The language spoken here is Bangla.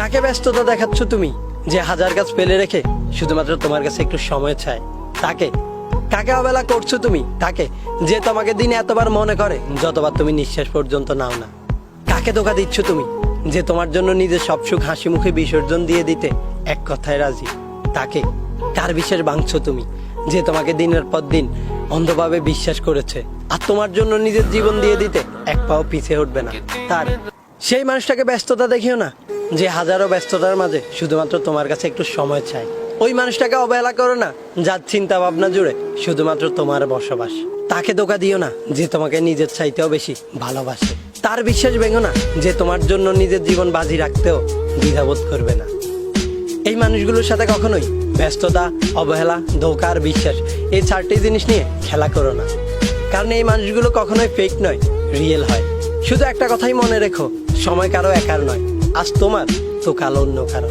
কাকে ব্যস্ততা দেখাচ্ছ তুমি, যে হাজার কাজ ফেলে রেখে শুধুমাত্র তোমার কাছে একটু সময় চায়? তাকে কাকে অবহেলা করছো তুমি? তাকে যে তোমাকে দিনে এতবার মনে করে যতবার তুমি নিঃশ্বাস পর্যন্ত নাও না। কাকে ধোঁকা দিচ্ছ তুমি, যে তোমার জন্য নিজের সব সুখ হাসি মুখে বিসর্জন দিয়ে দিতে এক কথায় রাজি? তাকে কার বিশ্বাস ভাঙছো তুমি, যে তোমাকে দিনের পর দিন অন্ধভাবে বিশ্বাস করেছে আর তোমার জন্য নিজের জীবন দিয়ে দিতে এক পাও পিছিয়ে উঠবে না? তার সেই মানুষটাকে ব্যস্ততা দেখিও না, যে হাজারো ব্যস্ততার মাঝে শুধুমাত্র তোমার কাছে একটু সময় চায়। ওই মানুষটাকে অবহেলা করো না, যার চিন্তা ভাবনা জুড়ে শুধুমাত্র তোমার বসবাস। তাকে ধোঁকা দিও না, যে তোমাকে নিজের চাইতেও বেশি ভালোবাসে। তার বিশ্বাস ভেঙো না, যে তোমার জন্য নিজের জীবন বাজি রাখতেও দ্বিধাবোধ করবে না। এই মানুষগুলোর সাথে কখনোই ব্যস্ততা, অবহেলা, ধোঁকা আর বিশ্বাস এই চারটি জিনিস নিয়ে খেলা করো না, কারণ এই মানুষগুলো কখনোই ফেক নয়, রিয়েল হয়। শুধু একটা কথাই মনে রেখো, সময় কারো একার নয়, আজ তোমার তো কাল অন্য কারো।